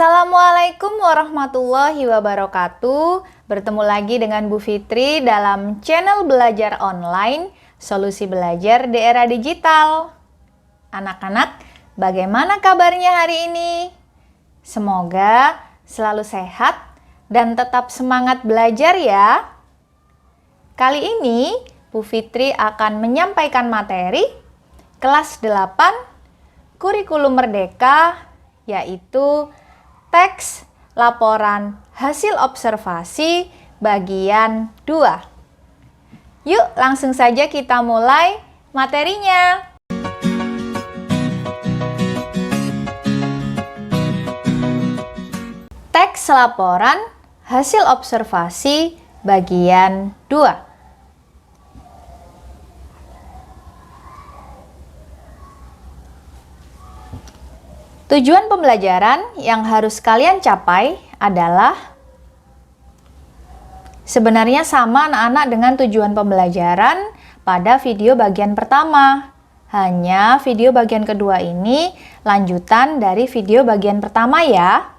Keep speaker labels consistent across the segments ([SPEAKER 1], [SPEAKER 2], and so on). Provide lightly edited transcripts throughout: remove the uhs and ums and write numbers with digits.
[SPEAKER 1] Assalamualaikum warahmatullahi wabarakatuh. Bertemu lagi dengan Bu Fitri dalam channel belajar online, solusi belajar di era digital. Anak-anak, bagaimana kabarnya hari ini? Semoga selalu sehat dan tetap semangat belajar ya. Kali ini, Bu Fitri akan menyampaikan materi kelas 8 Kurikulum Merdeka, yaitu teks laporan hasil observasi bagian 2. Yuk langsung saja kita mulai materinya. Teks laporan hasil observasi bagian 2. Tujuan pembelajaran yang harus kalian capai adalah sebenarnya sama anak-anak dengan tujuan pembelajaran pada video bagian pertama. Hanya video bagian kedua ini lanjutan dari video bagian pertama ya.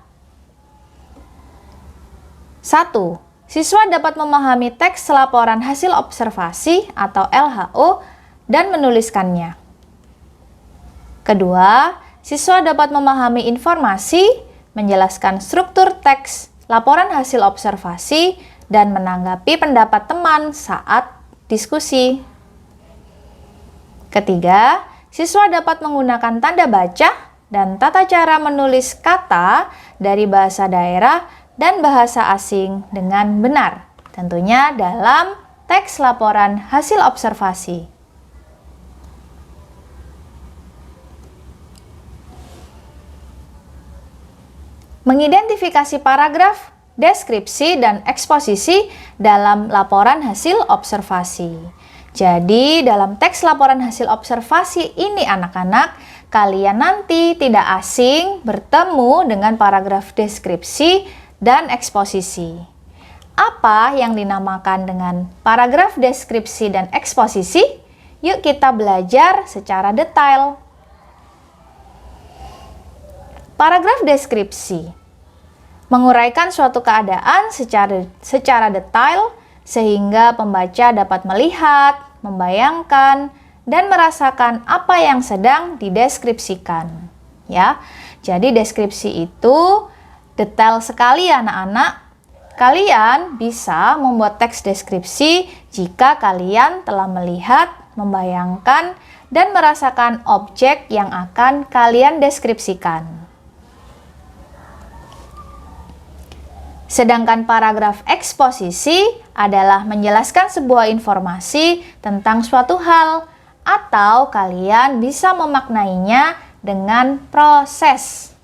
[SPEAKER 1] 1. Siswa dapat memahami teks laporan hasil observasi atau LHO dan menuliskannya. Kedua, siswa dapat memahami informasi, menjelaskan struktur teks, laporan hasil observasi, dan menanggapi pendapat teman saat diskusi. Ketiga, siswa dapat menggunakan tanda baca dan tata cara menulis kata dari bahasa daerah dan bahasa asing dengan benar, tentunya dalam teks laporan hasil observasi. Mengidentifikasi paragraf, deskripsi, dan eksposisi dalam laporan hasil observasi. Jadi, dalam teks laporan hasil observasi ini anak-anak, kalian nanti tidak asing bertemu dengan paragraf deskripsi dan eksposisi. Apa yang dinamakan dengan paragraf deskripsi dan eksposisi? Yuk kita belajar secara detail. Paragraf deskripsi menguraikan suatu keadaan secara detail sehingga pembaca dapat melihat, membayangkan, dan merasakan apa yang sedang dideskripsikan. Ya, jadi deskripsi itu detail sekali anak-anak. Kalian bisa membuat teks deskripsi jika kalian telah melihat, membayangkan, dan merasakan objek yang akan kalian deskripsikan. Sedangkan paragraf eksposisi adalah menjelaskan sebuah informasi tentang suatu hal atau kalian bisa memaknainya dengan proses.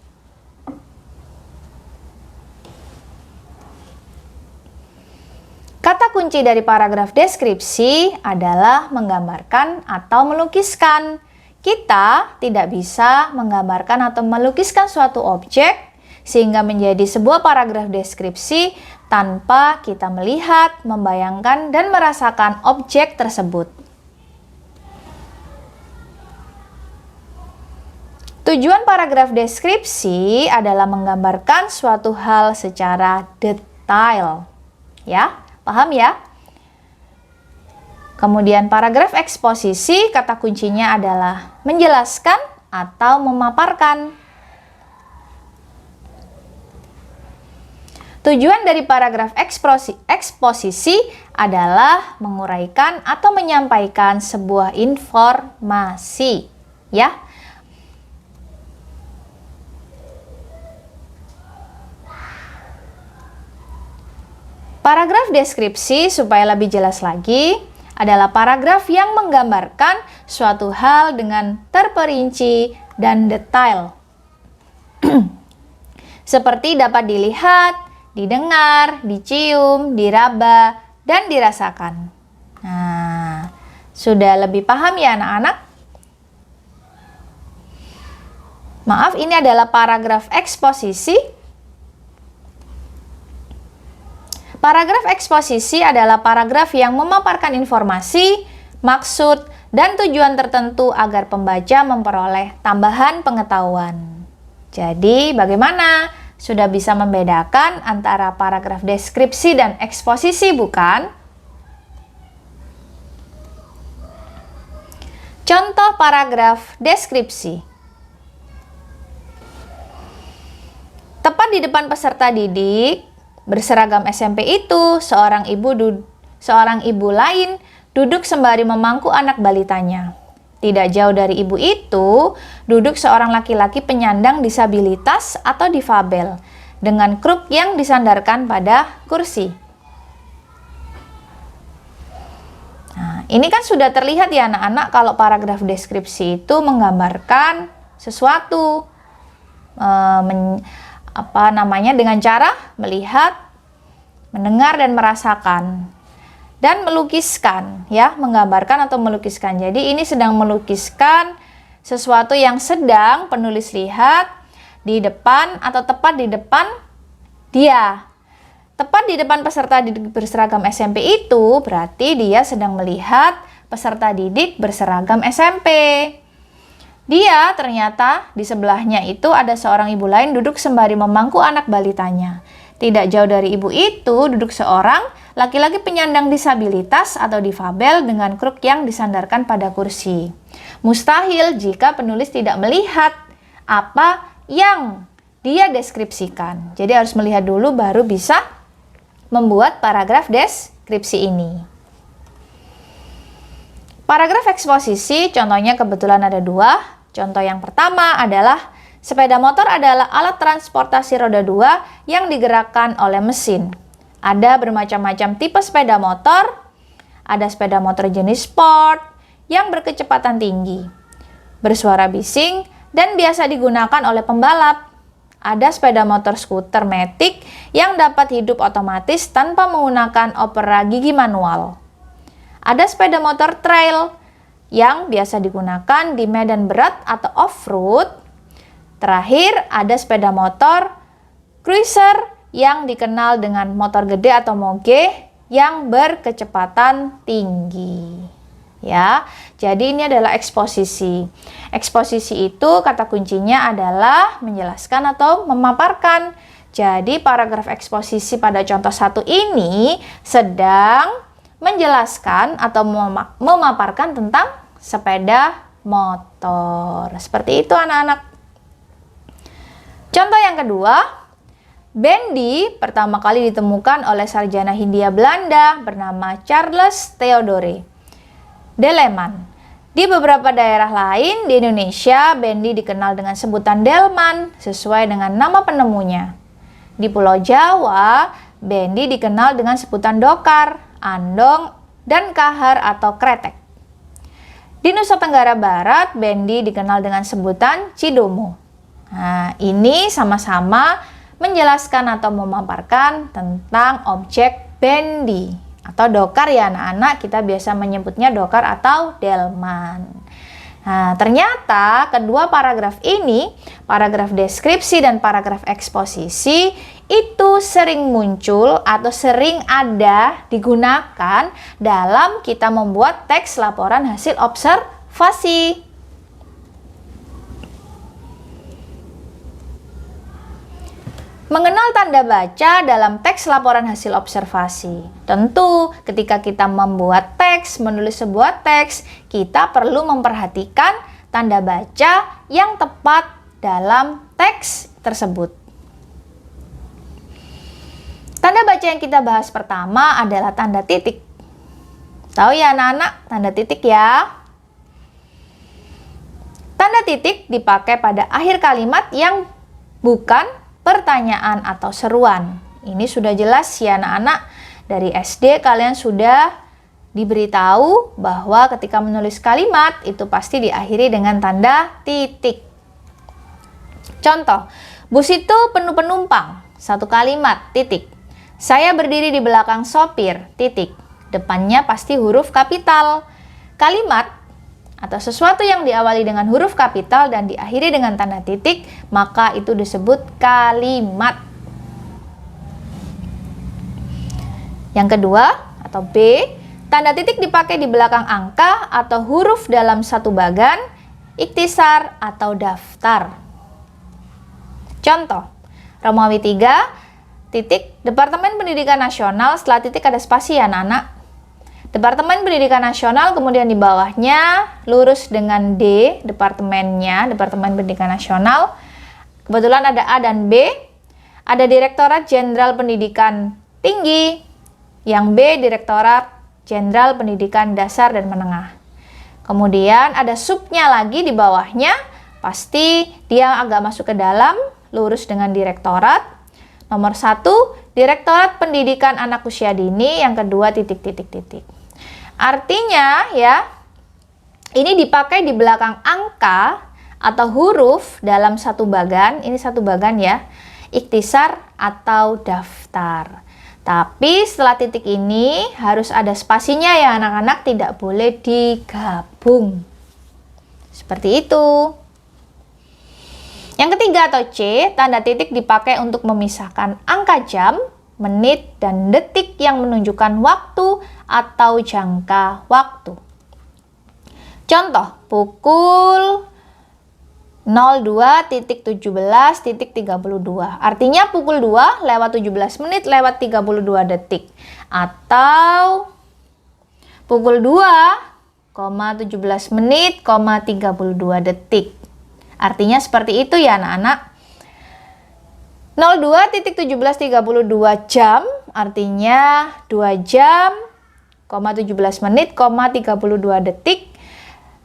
[SPEAKER 1] Kata kunci dari paragraf deskripsi adalah menggambarkan atau melukiskan. Kita tidak bisa menggambarkan atau melukiskan suatu objek sehingga menjadi sebuah paragraf deskripsi tanpa kita melihat, membayangkan, dan merasakan objek tersebut. Tujuan paragraf deskripsi adalah menggambarkan suatu hal secara detail. Ya, paham ya? Kemudian paragraf eksposisi, kata kuncinya adalah menjelaskan atau memaparkan. Tujuan dari paragraf eksposisi adalah menguraikan atau menyampaikan sebuah informasi, ya. Paragraf deskripsi, supaya lebih jelas lagi, adalah paragraf yang menggambarkan suatu hal dengan terperinci dan detail. Seperti dapat dilihat, didengar, dicium, diraba, dan dirasakan. Nah, sudah lebih paham ya anak-anak? Maaf, ini adalah paragraf eksposisi. Paragraf eksposisi adalah paragraf yang memaparkan informasi, maksud, dan tujuan tertentu agar pembaca memperoleh tambahan pengetahuan. Jadi, bagaimana? Sudah bisa membedakan antara paragraf deskripsi dan eksposisi, bukan? Contoh paragraf deskripsi. Tepat di depan peserta didik berseragam SMP itu, seorang ibu lain duduk sembari memangku anak balitanya. Tidak jauh dari ibu itu, duduk seorang laki-laki penyandang disabilitas atau difabel dengan kruk yang disandarkan pada kursi. Nah, ini kan sudah terlihat ya anak-anak kalau paragraf deskripsi itu menggambarkan sesuatu dengan cara melihat, mendengar dan merasakan dan melukiskan, ya, menggambarkan atau melukiskan. Jadi ini sedang melukiskan sesuatu yang sedang penulis lihat di depan atau tepat di depan dia. Tepat di depan peserta didik berseragam SMP itu berarti dia sedang melihat peserta didik berseragam SMP. Dia ternyata di sebelahnya itu ada seorang ibu lain duduk sembari memangku anak balitanya. Tidak jauh dari ibu itu duduk seorang laki-laki penyandang disabilitas atau difabel dengan kruk yang disandarkan pada kursi. Mustahil jika penulis tidak melihat apa yang dia deskripsikan. Jadi harus melihat dulu baru bisa membuat paragraf deskripsi ini. Paragraf eksposisi contohnya kebetulan ada dua. Contoh yang pertama adalah sepeda motor adalah alat transportasi roda 2 yang digerakkan oleh mesin. Ada bermacam-macam tipe sepeda motor. Ada sepeda motor jenis sport yang berkecepatan tinggi, bersuara bising, dan biasa digunakan oleh pembalap. Ada sepeda motor skuter matic yang dapat hidup otomatis tanpa menggunakan opera gigi manual. Ada sepeda motor trail yang biasa digunakan di medan berat atau off-road. Terakhir, ada sepeda motor cruiser yang dikenal dengan motor gede atau moge yang berkecepatan tinggi. Ya, jadi ini adalah eksposisi. Eksposisi itu kata kuncinya adalah menjelaskan atau memaparkan. Jadi paragraf eksposisi pada contoh 1 ini sedang menjelaskan atau memaparkan tentang sepeda motor. Seperti itu anak-anak. Contoh yang kedua, bendi pertama kali ditemukan oleh sarjana Hindia Belanda bernama Charles Theodore Deleman. Di beberapa daerah lain di Indonesia, bendi dikenal dengan sebutan delman sesuai dengan nama penemunya. Di Pulau Jawa, bendi dikenal dengan sebutan dokar, andong, dan kahar atau kretek. Di Nusa Tenggara Barat, bendi dikenal dengan sebutan cidomo. Nah, ini sama-sama menjelaskan atau memaparkan tentang objek bendi atau dokar ya anak-anak, kita biasa menyebutnya dokar atau delman. Nah, ternyata kedua paragraf ini, paragraf deskripsi dan paragraf eksposisi itu sering muncul atau sering ada digunakan dalam kita membuat teks laporan hasil observasi. Mengenal tanda baca dalam teks laporan hasil observasi. Tentu ketika kita membuat teks, menulis sebuah teks, kita perlu memperhatikan tanda baca yang tepat dalam teks tersebut. Tanda baca yang kita bahas pertama adalah tanda titik. Tahu ya anak-anak, tanda titik ya. Tanda titik dipakai pada akhir kalimat yang bukan pertanyaan atau seruan. Ini sudah jelas ya anak-anak, dari SD kalian sudah diberitahu bahwa ketika menulis kalimat itu pasti diakhiri dengan tanda titik. Contoh, bus itu penuh penumpang, satu kalimat, titik. Saya berdiri di belakang sopir, titik. Depannya pasti huruf kapital. Kalimat atau sesuatu yang diawali dengan huruf kapital dan diakhiri dengan tanda titik, maka itu disebut kalimat. Yang kedua atau B, tanda titik dipakai di belakang angka atau huruf dalam satu bagan, ikhtisar atau daftar. Contoh, Romawi 3, titik, Departemen Pendidikan Nasional, setelah titik ada spasi ya anak-anak. Departemen Pendidikan Nasional, kemudian di bawahnya lurus dengan D, departemennya, Departemen Pendidikan Nasional. Kebetulan ada A dan B. Ada Direktorat Jenderal Pendidikan Tinggi, yang B Direktorat Jenderal Pendidikan Dasar dan Menengah. Kemudian ada subnya lagi di bawahnya, pasti dia agak masuk ke dalam, lurus dengan direktorat. Nomor 1, Direktorat Pendidikan Anak Usia Dini, yang kedua titik. Artinya ya, ini dipakai di belakang angka atau huruf dalam satu bagan, ini satu bagan ya, ikhtisar atau daftar. Tapi setelah titik ini harus ada spasinya ya anak-anak, tidak boleh digabung. Seperti itu. Yang ketiga atau C, tanda titik dipakai untuk memisahkan angka jam, menit, dan detik yang menunjukkan waktu atau jangka waktu. Contoh, pukul 02.17.32. Artinya pukul 2 lewat 17 menit lewat 32 detik. Atau pukul 2,17 menit, 32 detik. Artinya seperti itu ya anak-anak. 02.17.32 jam, artinya 2 jam, 17 menit, 32 detik.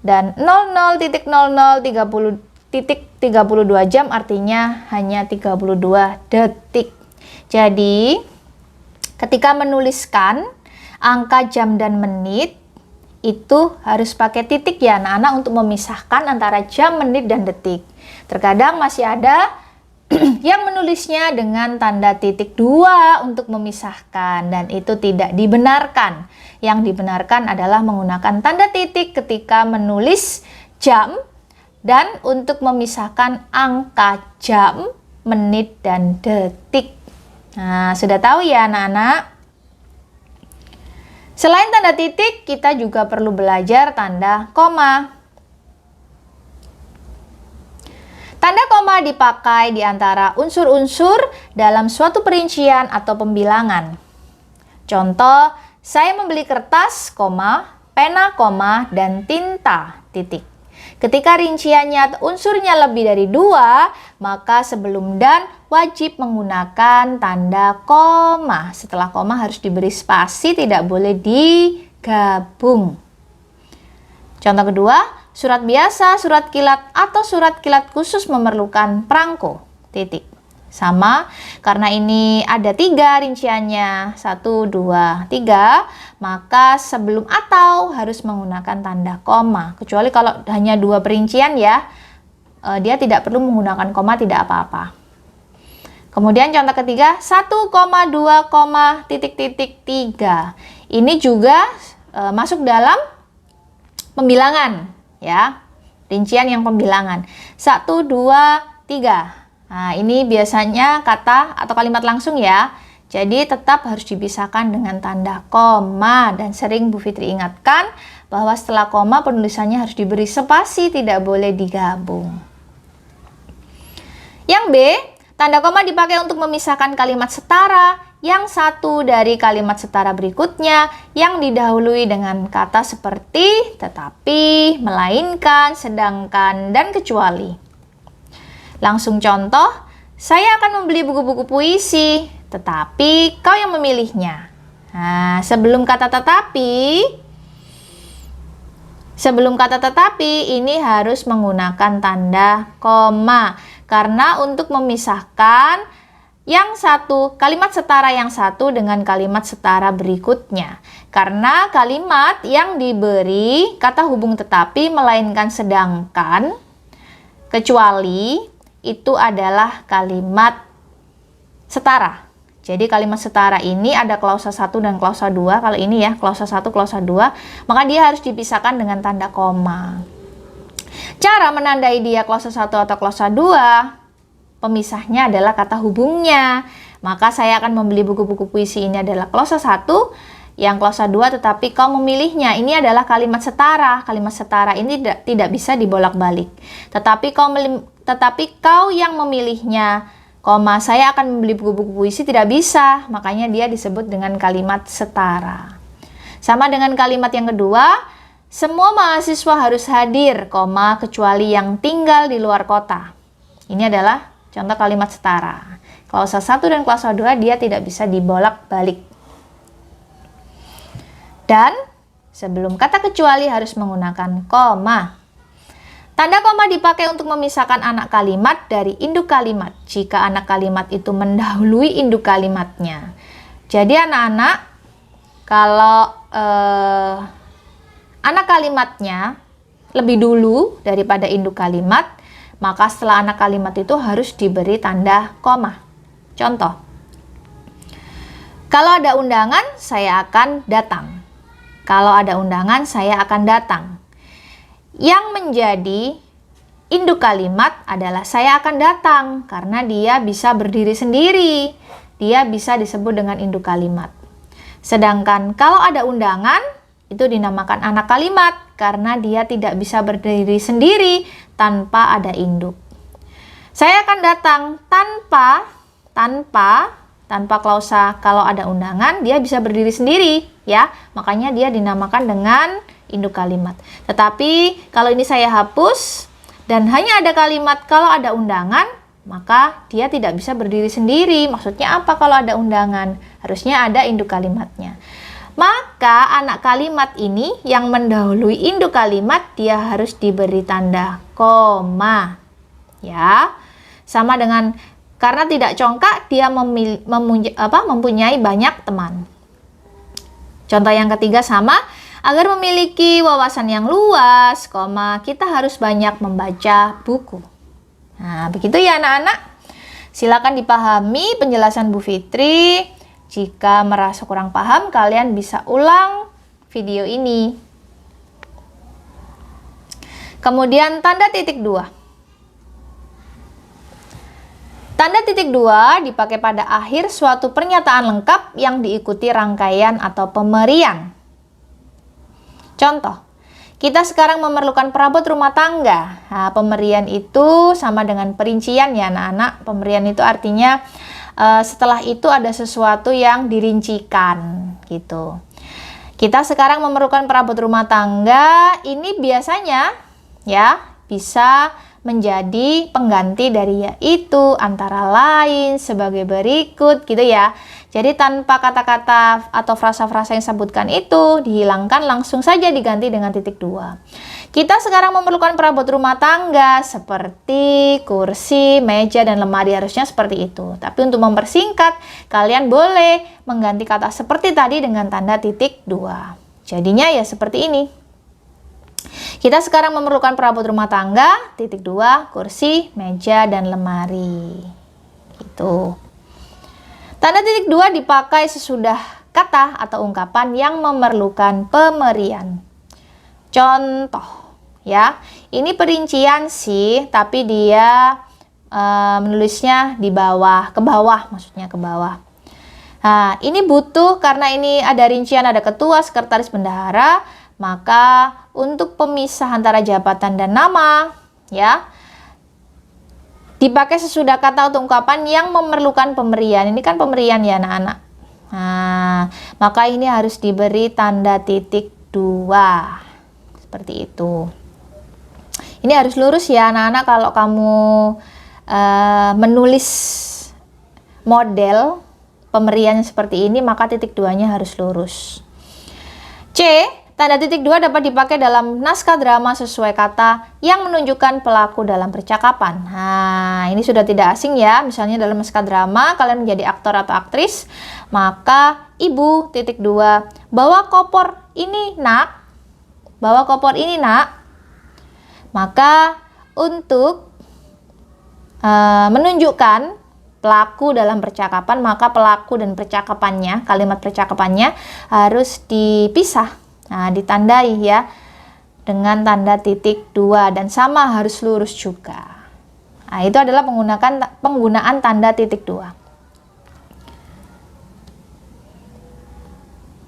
[SPEAKER 1] Dan 00.00.32 jam artinya hanya 32 detik. Jadi, ketika menuliskan angka jam dan menit, itu harus pakai titik ya anak-anak untuk memisahkan antara jam, menit, dan detik. Terkadang masih ada yang menulisnya dengan tanda titik 2 untuk memisahkan, dan itu tidak dibenarkan. Yang dibenarkan adalah menggunakan tanda titik ketika menulis jam dan untuk memisahkan angka jam, menit, dan detik. Nah, sudah tahu ya anak-anak? Selain tanda titik, kita juga perlu belajar tanda koma. Tanda koma dipakai di antara unsur-unsur dalam suatu perincian atau pembilangan. Contoh, saya membeli kertas, pena, dan tinta, titik. Ketika rinciannya atau unsurnya lebih dari 2, maka sebelum dan wajib menggunakan tanda koma. Setelah koma harus diberi spasi, tidak boleh digabung. Contoh kedua, surat biasa, surat kilat, atau surat kilat khusus memerlukan perangko, titik. Sama, karena ini ada 3 rinciannya, 1, 2, 3, maka sebelum atau harus menggunakan tanda koma. Kecuali kalau hanya 2 perincian ya, dia tidak perlu menggunakan koma, tidak apa-apa. Kemudian contoh ketiga, 1,2, titik. Ini juga masuk dalam pembilangan ya, rincian yang pembilangan. 1, 2, 3. Nah, ini biasanya kata atau kalimat langsung ya. Jadi tetap harus dipisahkan dengan tanda koma. Dan sering Bu Fitri ingatkan bahwa setelah koma penulisannya harus diberi spasi, tidak boleh digabung. Yang B, tanda koma dipakai untuk memisahkan kalimat setara yang satu dari kalimat setara berikutnya yang didahului dengan kata seperti tetapi, melainkan, sedangkan, dan kecuali. Langsung contoh, saya akan membeli buku-buku puisi, tetapi kau yang memilihnya. Nah, sebelum kata tetapi ini harus menggunakan tanda koma. Karena untuk memisahkan yang satu, kalimat setara yang satu dengan kalimat setara berikutnya. Karena kalimat yang diberi kata hubung tetapi, melainkan, sedangkan, kecuali, itu adalah kalimat setara. Jadi kalimat setara ini ada klausa 1 dan klausa 2. Kalau ini ya, klausa 1, klausa 2, maka dia harus dipisahkan dengan tanda koma. Cara menandai dia klausa 1 atau klausa 2, pemisahnya adalah kata hubungnya. Maka saya akan membeli buku-buku puisi, ini adalah klausa 1, yang klausa 2 tetapi kau memilihnya. Ini adalah kalimat setara. Kalimat setara ini tidak bisa dibolak-balik. Tetapi kau yang memilihnya koma saya akan membeli buku-buku puisi tidak bisa, makanya dia disebut dengan kalimat setara. Sama dengan kalimat yang kedua, semua mahasiswa harus hadir, koma, kecuali yang tinggal di luar kota. Ini adalah contoh kalimat setara. Klausa 1 dan klausa 2 dia tidak bisa dibolak-balik. Dan sebelum kata kecuali harus menggunakan koma. Tanda koma dipakai untuk memisahkan anak kalimat dari induk kalimat jika anak kalimat itu mendahului induk kalimatnya. Jadi anak-anak, kalau anak kalimatnya lebih dulu daripada induk kalimat, maka setelah anak kalimat itu harus diberi tanda koma. Contoh, kalau ada undangan, saya akan datang. Kalau ada undangan, saya akan datang. Yang menjadi induk kalimat adalah saya akan datang karena dia bisa berdiri sendiri. Dia bisa disebut dengan induk kalimat. Sedangkan kalau ada undangan, itu dinamakan anak kalimat karena dia tidak bisa berdiri sendiri tanpa ada induk. Saya akan datang tanpa klausa kalau ada undangan, dia bisa berdiri sendiri ya. Makanya dia dinamakan dengan induk kalimat. Tetapi kalau ini saya hapus dan hanya ada kalimat kalau ada undangan, maka dia tidak bisa berdiri sendiri. Maksudnya apa kalau ada undangan? Harusnya ada induk kalimatnya. Maka anak kalimat ini yang mendahului induk kalimat dia harus diberi tanda koma. Ya. Sama dengan karena tidak congkak dia mempunyai banyak teman. Contoh yang ketiga sama, agar memiliki wawasan yang luas, kita harus banyak membaca buku. Nah, begitu ya anak-anak. Silakan dipahami penjelasan Bu Fitri. Jika merasa kurang paham, kalian bisa ulang video ini. Kemudian tanda titik 2. Tanda titik 2 dipakai pada akhir suatu pernyataan lengkap yang diikuti rangkaian atau pemerian. Contoh, kita sekarang memerlukan perabot rumah tangga. Nah, pemberian itu sama dengan perincian ya anak-anak. Pemberian itu artinya setelah itu ada sesuatu yang dirincikan gitu. Kita sekarang memerlukan perabot rumah tangga. Ini biasanya ya bisa menjadi pengganti dari yaitu, antara lain, sebagai berikut gitu ya. Jadi tanpa kata-kata atau frasa-frasa yang sebutkan itu dihilangkan, langsung saja diganti dengan titik 2. Kita sekarang memerlukan perabot rumah tangga seperti kursi, meja, dan lemari, harusnya seperti itu. Tapi untuk mempersingkat, kalian boleh mengganti kata seperti tadi dengan tanda titik 2. Jadinya ya seperti ini. Kita sekarang memerlukan perabot rumah tangga, titik 2, kursi, meja, dan lemari. Gitu. Tanda titik 2 dipakai sesudah kata atau ungkapan yang memerlukan pemerian. Contoh, ya, ini perincian sih, tapi dia menulisnya di bawah, ke bawah, maksudnya ke bawah. Nah, ini butuh karena ini ada rincian, ada ketua, sekretaris, bendahara, maka untuk pemisah antara jabatan dan nama, ya, dipakai sesudah kata atau ungkapan yang memerlukan pemberian. Ini kan pemberian ya anak-anak. Nah, maka ini harus diberi tanda titik 2. Seperti itu. Ini harus lurus ya anak-anak kalau kamu menulis model pemberian seperti ini, maka titik 2-nya harus lurus. C. Tanda titik 2 dapat dipakai dalam naskah drama sesuai kata yang menunjukkan pelaku dalam percakapan. Nah, ini sudah tidak asing ya. Misalnya dalam naskah drama, kalian menjadi aktor atau aktris, maka ibu, titik 2, bawa koper ini nak. Bawa koper ini nak. Maka untuk menunjukkan pelaku dalam percakapan, maka pelaku dan percakapannya, kalimat percakapannya harus dipisah. Nah, ditandai ya dengan tanda titik 2 dan sama harus lurus juga. Nah, itu adalah penggunaan tanda titik 2.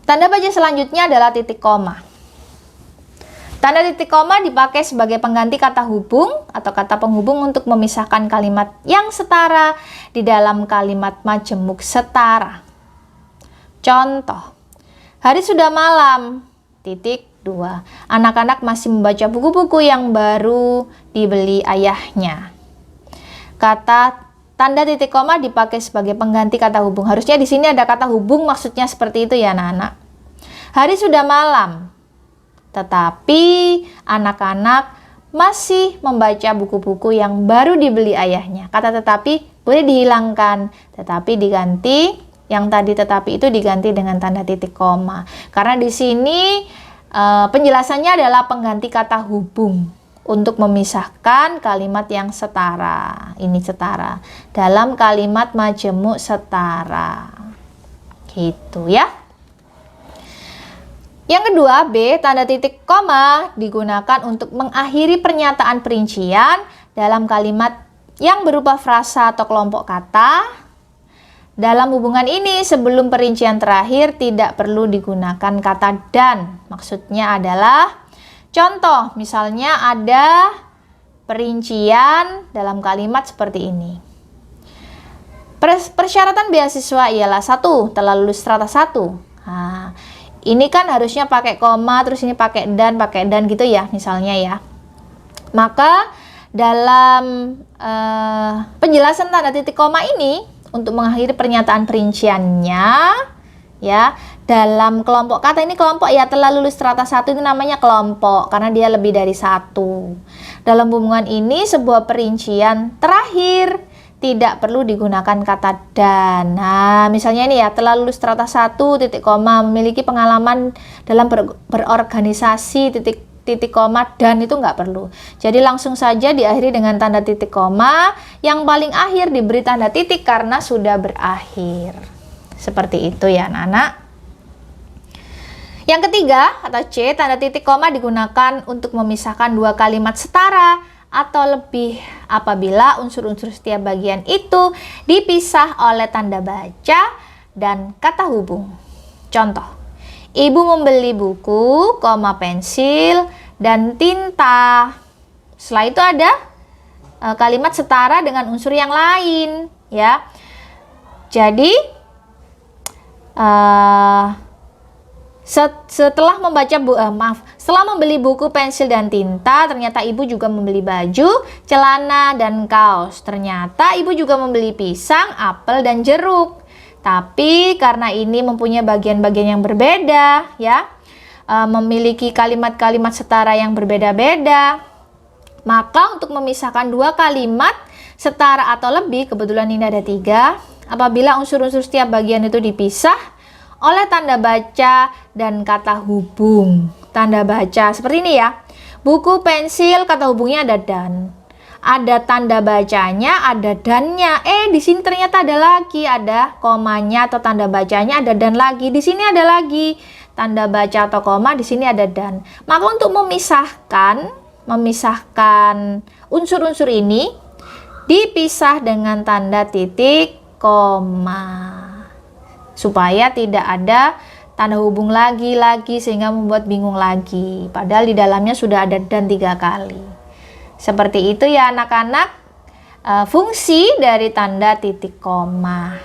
[SPEAKER 1] Tanda baca selanjutnya adalah titik koma. Tanda titik koma dipakai sebagai pengganti kata hubung atau kata penghubung untuk memisahkan kalimat yang setara di dalam kalimat majemuk setara. Contoh, hari sudah malam, titik 2. Anak-anak masih membaca buku-buku yang baru dibeli ayahnya. Kata tanda titik koma dipakai sebagai pengganti kata hubung. Harusnya di sini ada kata hubung, maksudnya seperti itu ya anak-anak. Hari sudah malam, tetapi anak-anak masih membaca buku-buku yang baru dibeli ayahnya. Kata tetapi boleh dihilangkan, tetapi diganti, yang tadi tetapi itu diganti dengan tanda titik koma. Karena di sini penjelasannya adalah pengganti kata hubung untuk memisahkan kalimat yang setara. Ini setara. Dalam kalimat majemuk setara. Gitu ya. Yang kedua, B, tanda titik koma digunakan untuk mengakhiri pernyataan perincian dalam kalimat yang berupa frasa atau kelompok kata. Dalam hubungan ini, sebelum perincian terakhir tidak perlu digunakan kata dan. Maksudnya adalah contoh, misalnya ada perincian dalam kalimat seperti ini. Persyaratan beasiswa ialah 1, telah lulus strata 1. Nah, ini kan harusnya pakai koma, terus ini pakai dan gitu ya, misalnya ya. Maka dalam penjelasan tanda titik koma ini, untuk mengakhiri pernyataan perinciannya, ya, dalam kelompok kata, ini kelompok ya, telah lulus strata 1 itu namanya kelompok karena dia lebih dari 1. Dalam hubungan ini sebuah perincian terakhir tidak perlu digunakan kata dan. Nah, misalnya ini ya, telah lulus strata 1 titik koma, memiliki pengalaman dalam berorganisasi titik koma, dan itu nggak perlu. Jadi langsung saja diakhiri dengan tanda titik koma, yang paling akhir diberi tanda titik karena sudah berakhir. Seperti itu ya anak-anak. Yang ketiga, atau C, tanda titik koma digunakan untuk memisahkan dua kalimat setara atau lebih apabila unsur-unsur setiap bagian itu dipisah oleh tanda baca dan kata hubung. Contoh, ibu membeli buku, pensil, dan tinta. Setelah itu ada kalimat setara dengan unsur yang lain, ya. Jadi setelah membeli buku, pensil, dan tinta, ternyata ibu juga membeli baju, celana, dan kaos. Ternyata ibu juga membeli pisang, apel, dan jeruk. Tapi karena ini mempunyai bagian-bagian yang berbeda, ya, memiliki kalimat-kalimat setara yang berbeda-beda, maka untuk memisahkan dua kalimat setara atau lebih, kebetulan ini ada 3, apabila unsur-unsur setiap bagian itu dipisah oleh tanda baca dan kata hubung. Tanda baca seperti ini ya. Buku, pensil, kata hubungnya ada dan. Ada tanda bacanya, ada dannya. Di sini ternyata ada lagi, ada komanya atau tanda bacanya, ada dan lagi. Di sini ada lagi tanda baca atau koma, di sini ada dan. Maka untuk memisahkan unsur-unsur ini dipisah dengan tanda titik koma, supaya tidak ada tanda hubung lagi sehingga membuat bingung lagi. Padahal di dalamnya sudah ada dan 3 kali. Seperti itu ya anak-anak, fungsi dari tanda titik koma.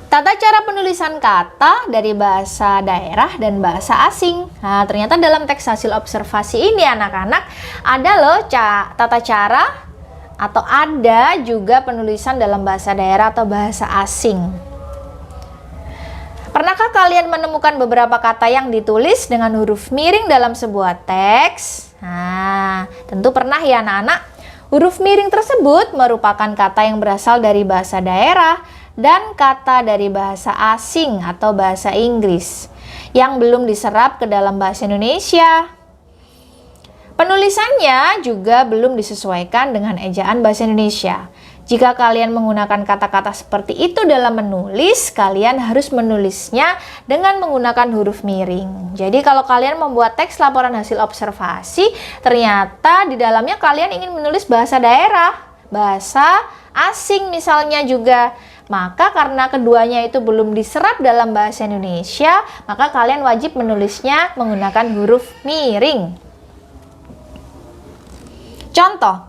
[SPEAKER 1] Tata cara penulisan kata dari bahasa daerah dan bahasa asing. Nah, ternyata dalam teks hasil observasi ini anak-anak ada loh tata cara atau ada juga penulisan dalam bahasa daerah atau bahasa asing. Pernahkah kalian menemukan beberapa kata yang ditulis dengan huruf miring dalam sebuah teks? Nah, tentu pernah ya anak-anak. Huruf miring tersebut merupakan kata yang berasal dari bahasa daerah dan kata dari bahasa asing atau bahasa Inggris yang belum diserap ke dalam bahasa Indonesia. Penulisannya juga belum disesuaikan dengan ejaan bahasa Indonesia. Jika kalian menggunakan kata-kata seperti itu dalam menulis, kalian harus menulisnya dengan menggunakan huruf miring. Jadi kalau kalian membuat teks laporan hasil observasi, ternyata di dalamnya kalian ingin menulis bahasa daerah, bahasa asing misalnya juga, Maka karena keduanya itu belum diserap dalam bahasa Indonesia, maka kalian wajib menulisnya menggunakan huruf miring. Contoh,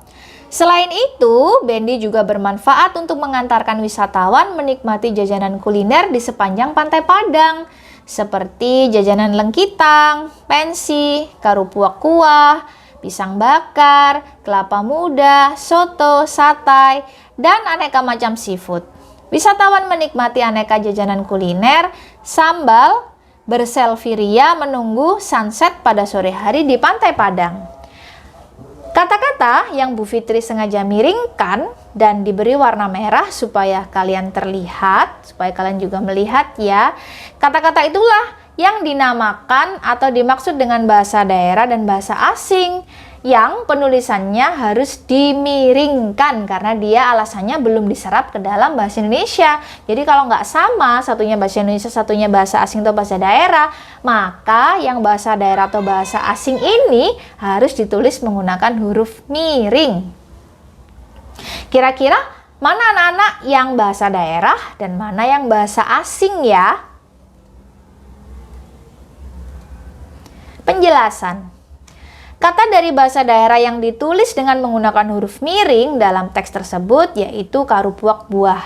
[SPEAKER 1] selain itu, bendi juga bermanfaat untuk mengantarkan wisatawan menikmati jajanan kuliner di sepanjang Pantai Padang, seperti jajanan lengkitang, pensi, karupuak kuah, pisang bakar, kelapa muda, soto, satai, dan aneka macam seafood. Wisatawan menikmati aneka jajanan kuliner, sambal, berselfie ria menunggu sunset pada sore hari di Pantai Padang. Kata-kata yang Bu Fitri sengaja miringkan dan diberi warna merah supaya kalian terlihat, supaya kalian juga melihat ya. Kata-kata itulah yang dinamakan atau dimaksud dengan bahasa daerah dan bahasa asing yang penulisannya harus dimiringkan karena dia alasannya belum diserap ke dalam bahasa Indonesia. Jadi kalau nggak sama, satunya bahasa Indonesia, satunya bahasa asing atau bahasa daerah, maka yang bahasa daerah atau bahasa asing ini harus ditulis menggunakan huruf miring. Kira-kira mana anak-anak yang bahasa daerah dan mana yang bahasa asing ya? Penjelasan. Kata dari bahasa daerah yang ditulis dengan menggunakan huruf miring dalam teks tersebut yaitu karupuak buah.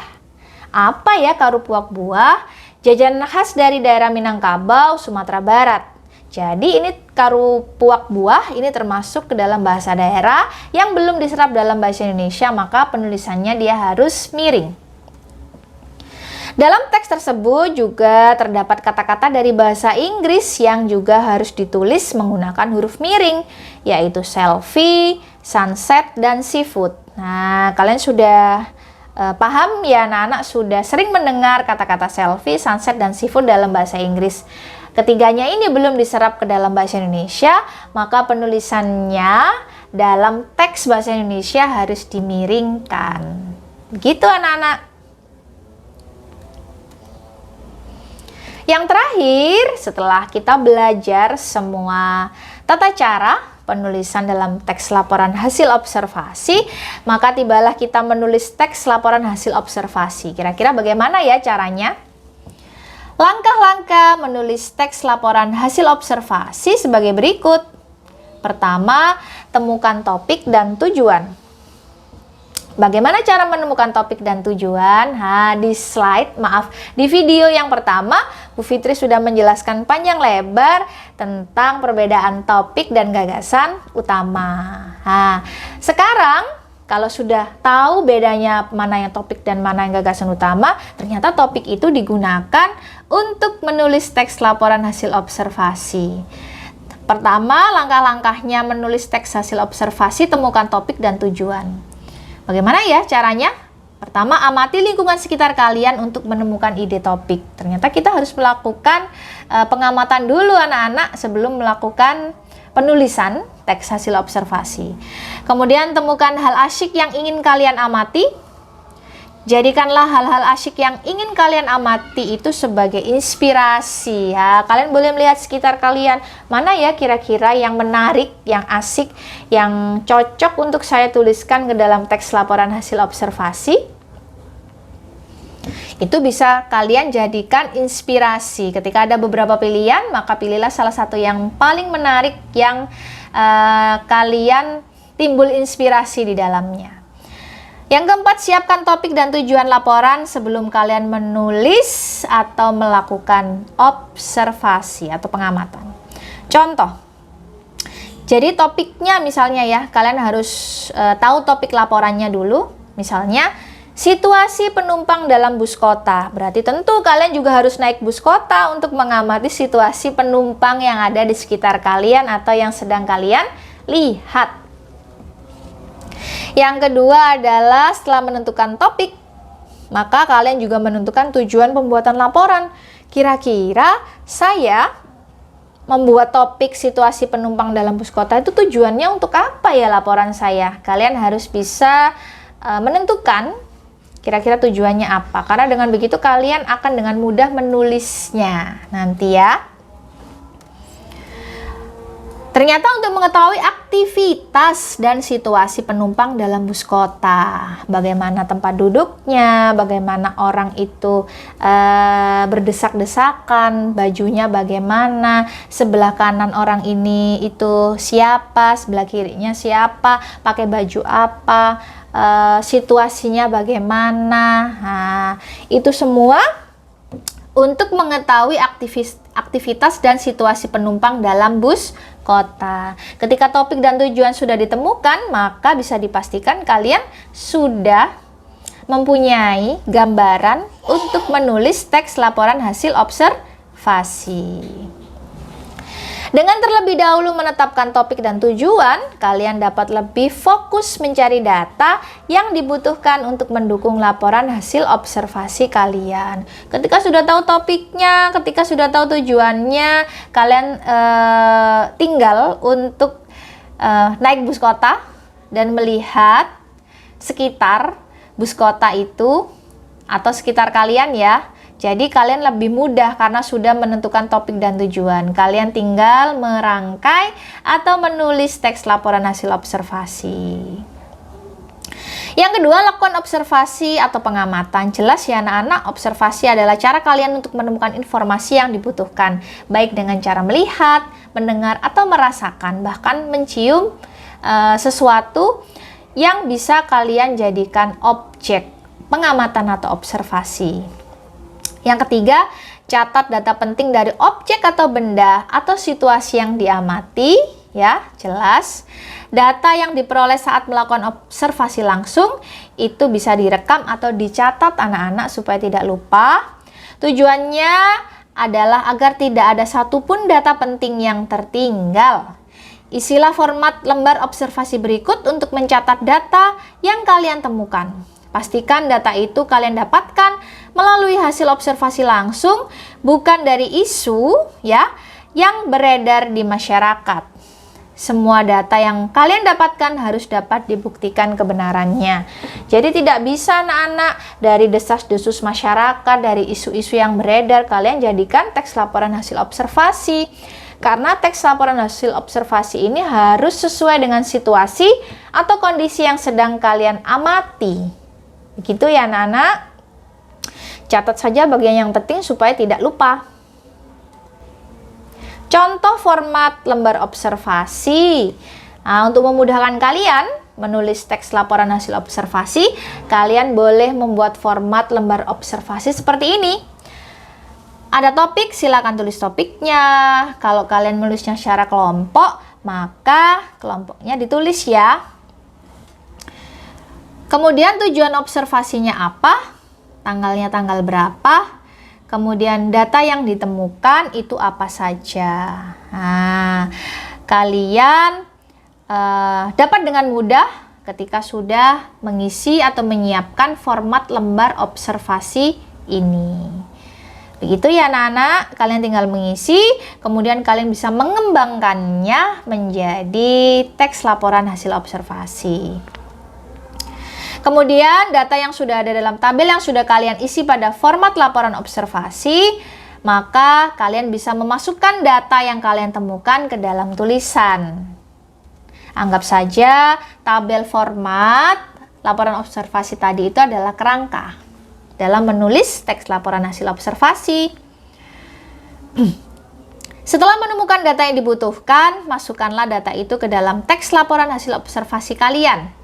[SPEAKER 1] Apa ya karupuak buah? Jajanan khas dari daerah Minangkabau, Sumatera Barat. Jadi ini karupuak buah ini termasuk ke dalam bahasa daerah yang belum diserap dalam bahasa Indonesia, maka penulisannya dia harus miring. Dalam teks tersebut juga terdapat kata-kata dari bahasa Inggris yang juga harus ditulis menggunakan huruf miring, yaitu selfie, sunset, dan seafood. Nah, kalian sudah paham ya anak-anak, sudah sering mendengar kata-kata selfie, sunset, dan seafood dalam bahasa Inggris. Ketiganya ini belum diserap ke dalam bahasa Indonesia, maka penulisannya dalam teks bahasa Indonesia harus dimiringkan. Begitu anak-anak. Yang terakhir, setelah kita belajar semua tata cara penulisan dalam teks laporan hasil observasi, maka tibalah kita menulis teks laporan hasil observasi. Kira-kira bagaimana ya caranya? Langkah-langkah menulis teks laporan hasil observasi sebagai berikut. Pertama, temukan topik dan tujuan. Bagaimana cara menemukan topik dan tujuan? Di video yang pertama, Bu Fitri sudah menjelaskan panjang lebar tentang perbedaan topik dan gagasan utama. Sekarang kalau sudah tahu bedanya mana yang topik dan mana yang gagasan utama, ternyata topik itu digunakan untuk menulis teks laporan hasil observasi. Pertama, langkah-langkahnya menulis teks hasil observasi, temukan topik dan tujuan. Bagaimana ya caranya? Pertama, amati lingkungan sekitar kalian untuk menemukan ide topik. Ternyata kita harus melakukan pengamatan dulu anak-anak sebelum melakukan penulisan teks hasil observasi. Kemudian temukan hal asyik yang ingin kalian amati. Jadikanlah hal-hal asyik yang ingin kalian amati itu sebagai inspirasi ya. Kalian boleh melihat sekitar kalian, mana ya kira-kira yang menarik, yang asik, yang cocok untuk saya tuliskan ke dalam teks laporan hasil observasi. Itu bisa kalian jadikan inspirasi. Ketika ada beberapa pilihan, maka pilihlah salah satu yang paling menarik yang kalian timbul inspirasi di dalamnya. Yang keempat, siapkan topik dan tujuan laporan sebelum kalian menulis atau melakukan observasi atau pengamatan. Contoh, jadi topiknya misalnya ya, kalian harus tahu topik laporannya dulu. Misalnya, situasi penumpang dalam bus kota. Berarti tentu kalian juga harus naik bus kota untuk mengamati situasi penumpang yang ada di sekitar kalian atau yang sedang kalian lihat. Yang kedua adalah setelah menentukan topik, maka kalian juga menentukan tujuan pembuatan laporan. Kira-kira saya membuat topik situasi penumpang dalam bus kota itu tujuannya untuk apa ya laporan saya? Kalian harus bisa menentukan kira-kira tujuannya apa. Karena dengan begitu kalian akan dengan mudah menulisnya nanti ya. Ternyata untuk mengetahui aktivitas dan situasi penumpang dalam bus kota, bagaimana tempat duduknya, bagaimana orang itu berdesak-desakan, bajunya bagaimana, sebelah kanan orang ini itu siapa, sebelah kirinya siapa, pakai baju apa, situasinya bagaimana. Nah, itu semua untuk mengetahui aktivitas dan situasi penumpang dalam bus kota. Ketika topik dan tujuan sudah ditemukan, maka bisa dipastikan kalian sudah mempunyai gambaran untuk menulis teks laporan hasil observasi. Dengan terlebih dahulu menetapkan topik dan tujuan, kalian dapat lebih fokus mencari data yang dibutuhkan untuk mendukung laporan hasil observasi kalian. Ketika sudah tahu topiknya, ketika sudah tahu tujuannya, kalian tinggal untuk naik bus kota dan melihat sekitar bus kota itu atau sekitar kalian ya. Jadi kalian lebih mudah karena sudah menentukan topik dan tujuan. Kalian tinggal merangkai atau menulis teks laporan hasil observasi. Yang kedua, lakukan observasi atau pengamatan. Jelas ya anak-anak, observasi adalah cara kalian untuk menemukan informasi yang dibutuhkan, baik dengan cara melihat, mendengar, atau merasakan, bahkan mencium sesuatu yang bisa kalian jadikan objek pengamatan atau observasi. Yang ketiga, catat data penting dari objek atau benda atau situasi yang diamati, ya, jelas. Data yang diperoleh saat melakukan observasi langsung itu bisa direkam atau dicatat anak-anak supaya tidak lupa. Tujuannya adalah agar tidak ada satupun data penting yang tertinggal. Isilah format lembar observasi berikut untuk mencatat data yang kalian temukan. Pastikan data itu kalian dapatkan melalui hasil observasi langsung, bukan dari isu ya yang beredar di masyarakat. Semua data yang kalian dapatkan harus dapat dibuktikan kebenarannya. Jadi tidak bisa anak-anak dari desas-desus masyarakat, dari isu-isu yang beredar kalian jadikan teks laporan hasil observasi. Karena teks laporan hasil observasi ini harus sesuai dengan situasi atau kondisi yang sedang kalian amati. Begitu ya anak-anak. Catat saja bagian yang penting supaya tidak lupa. Contoh format lembar observasi. Nah, untuk memudahkan kalian menulis teks laporan hasil observasi, kalian boleh membuat format lembar observasi seperti ini. Ada topik, silakan tulis topiknya. Kalau kalian menulisnya secara kelompok, maka kelompoknya ditulis ya. Kemudian tujuan observasinya apa? Tanggalnya tanggal berapa? Kemudian data yang ditemukan itu apa saja? Nah, kalian dapat dengan mudah ketika sudah mengisi atau menyiapkan format lembar observasi ini. Begitu ya anak-anak, kalian tinggal mengisi, kemudian kalian bisa mengembangkannya menjadi teks laporan hasil observasi. Kemudian data yang sudah ada dalam tabel yang sudah kalian isi pada format laporan observasi, maka kalian bisa memasukkan data yang kalian temukan ke dalam tulisan. Anggap saja tabel format laporan observasi tadi itu adalah kerangka dalam menulis teks laporan hasil observasi. Setelah menemukan data yang dibutuhkan, masukkanlah data itu ke dalam teks laporan hasil observasi kalian.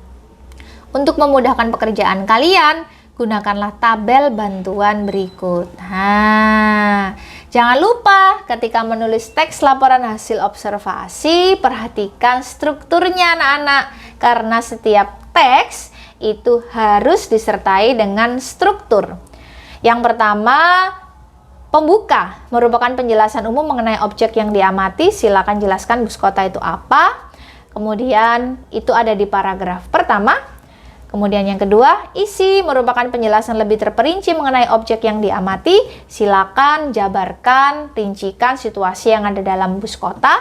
[SPEAKER 1] Untuk memudahkan pekerjaan kalian, gunakanlah tabel bantuan berikut. Nah, jangan lupa ketika menulis teks laporan hasil observasi, perhatikan strukturnya anak-anak. Karena setiap teks itu harus disertai dengan struktur. Yang pertama, pembuka merupakan penjelasan umum mengenai objek yang diamati. Silakan jelaskan bus kota itu apa. Kemudian itu ada di paragraf pertama. Kemudian yang kedua, isi merupakan penjelasan lebih terperinci mengenai objek yang diamati. Silakan jabarkan, rincikan situasi yang ada dalam bus kota.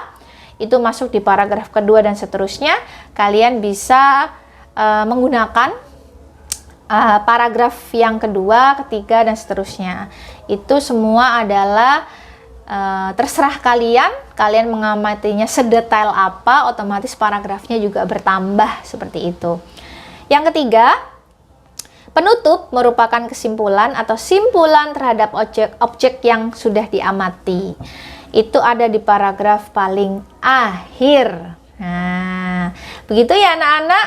[SPEAKER 1] Itu masuk di paragraf kedua dan seterusnya. Kalian bisa menggunakan paragraf yang kedua, ketiga, dan seterusnya. Itu semua adalah terserah kalian mengamatinya sedetail apa, otomatis paragrafnya juga bertambah seperti itu. Yang ketiga, penutup merupakan kesimpulan atau simpulan terhadap objek yang sudah diamati. Itu ada di paragraf paling akhir. Nah, begitu ya anak-anak,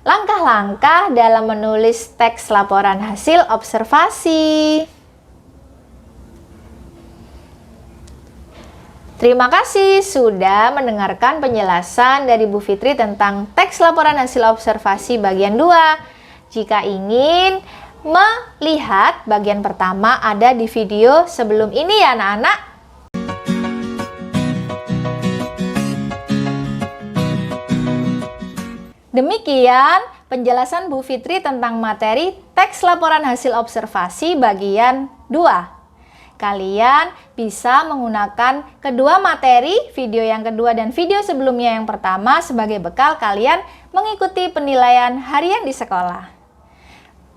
[SPEAKER 1] langkah-langkah dalam menulis teks laporan hasil observasi. Terima kasih sudah mendengarkan penjelasan dari Bu Fitri tentang teks laporan hasil observasi bagian 2. Jika ingin melihat bagian pertama ada di video sebelum ini ya anak-anak. Demikian penjelasan Bu Fitri tentang materi teks laporan hasil observasi bagian 2. Kalian bisa menggunakan kedua materi, video yang kedua dan video sebelumnya yang pertama sebagai bekal kalian mengikuti penilaian harian di sekolah.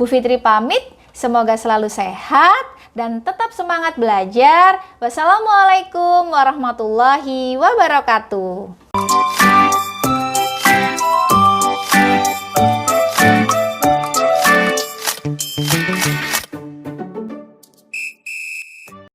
[SPEAKER 1] Bu Fitri pamit, semoga selalu sehat dan tetap semangat belajar. Wassalamualaikum warahmatullahi wabarakatuh.